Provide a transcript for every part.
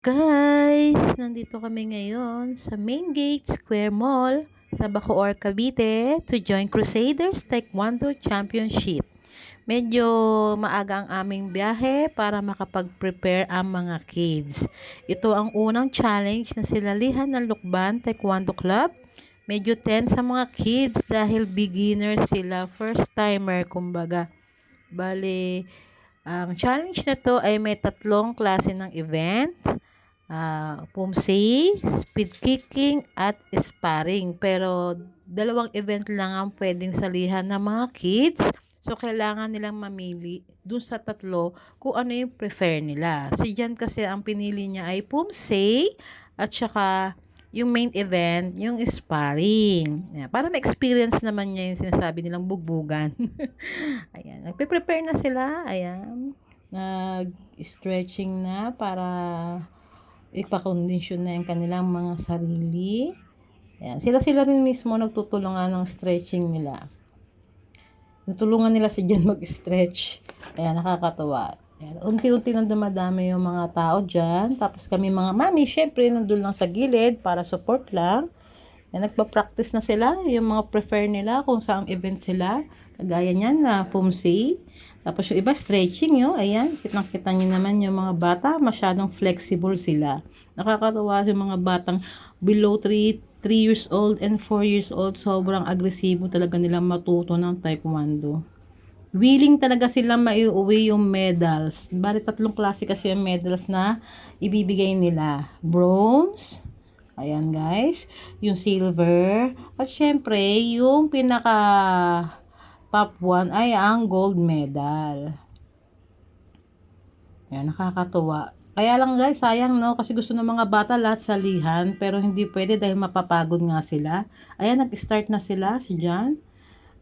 Guys, nandito kami ngayon sa Main Gate Square Mall sa Bacoor, Cavite to join Crusaders Taekwondo Championship. Medyo maaga ang aming biyahe para makapag-prepare ang mga kids. Ito ang unang challenge na silalihan ng Lukban Taekwondo Club. Medyo tense sa mga kids dahil beginners sila, first timer kumbaga. Bale, ang challenge na to ay may tatlong klase ng event. Pumsi, speed kicking, at sparring. Pero dalawang event lang ang pwedeng salihan ng mga kids. So, kailangan nilang mamili dun sa tatlo kung ano yung prefer nila. Si Jan kasi ang pinili niya ay Pumsi at saka yung main event, yung sparring. Ayan, para ma-experience naman niya yung sinasabi nilang bugbugan. Ayan, nagpe-prepare na sila. Ayan, nag-stretching na para ipakondisyon na yung kanilang mga sarili. Ayan. Sila rin mismo nagtutulungan ng stretching nila. Tutulungan nila si Jan mag-stretch. Ayan, nakakatawa. Ayan. Unti-unti nang dumadami yung mga tao dyan. Tapos kami mga mami, syempre, nandun lang sa gilid para support lang. Ayan, nagpa-practice na sila. Yung mga prefer nila kung saang event sila. Kagaya niyan na Pumsi. Tapos yung iba stretching yun. Ayan, kitang-kita nyo naman yung mga bata. Masyadong flexible sila. Nakakatawa yung mga batang below 3 years old and 4 years old. Sobrang agresibo talaga nilang matuto ng taekwondo. Willing talaga sila maiuwi yung medals. Bali, tatlong klase kasi yung medals na ibibigay nila. Bronze. Ayan guys. Yung silver. At syempre, yung pinaka top 1 ay ang gold medal. Ayan, nakakatuwa. Kaya lang guys, sayang no, kasi gusto ng mga bata lahat salihan, pero hindi pwede dahil mapapagod nga sila. Ayan, nag-start na sila, si Jan.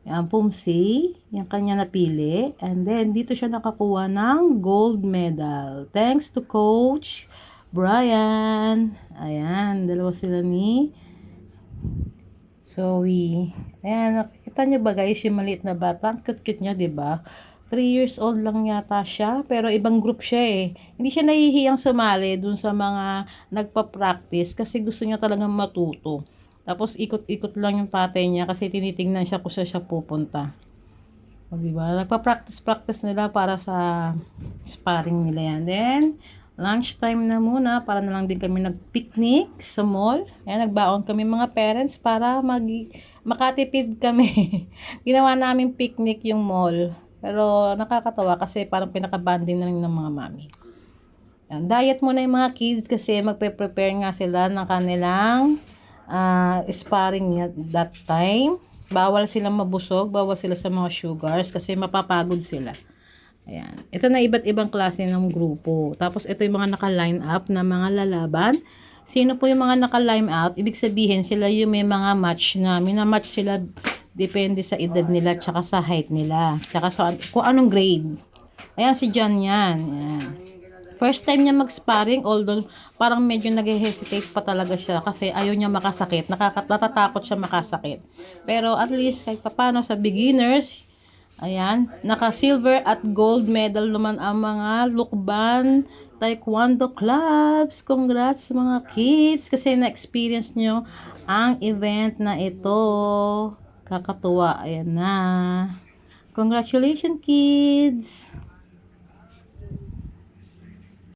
Ayan, Pumsi, yung kanya napili. And then, dito siya nakakuha ng gold medal. Thanks to Coach Brian. Ayan, dalawa sila ni Zoe. Ayan, nakikita nyo ba guys, yung maliit na bata? Ang cute-cute niya, diba? 3 years old lang yata siya, pero ibang group siya eh. Hindi siya nahihiyang sumali dun sa mga nagpa-practice kasi gusto niya talagang matuto. Tapos ikot-ikot lang yung tatay niya kasi tinitingnan siya kung saan siya pupunta. O diba? Nagpa-practice nila para sa sparring nila yan. Then, lunchtime na muna para na lang din kami nag-picnic sa mall. Ayan, nagbaon kami mga parents para makatipid kami. Ginawa namin picnic yung mall. Pero nakakatawa kasi parang pinaka-bonding na rin ng mga mami. Yan, diet muna yung mga kids kasi magpe-prepare nga sila ng kanilang sparring that time. Bawal silang mabusog, bawal sila sa mga sugars kasi mapapagod sila. Ayan. Ito na iba't ibang klase ng grupo. Tapos ito yung mga naka-line up na mga lalaban. Sino po yung mga naka-line out? Ibig sabihin sila yung may mga match na minamatch sila. Depende sa edad nila tsaka sa height nila. Tsaka sa kung anong grade. Ayan si John yan. Ayan. First time niya mag-sparring, although parang medyo nag-hesitate pa talaga siya kasi ayaw niya makasakit. Natatakot siya makasakit. Pero at least kahit papano sa beginners, ayan, naka-silver at gold medal naman ang mga Lukban Taekwondo clubs. Congrats mga kids kasi na-experience nyo ang event na ito. Kakatuwa. Ayan na. Congratulations kids!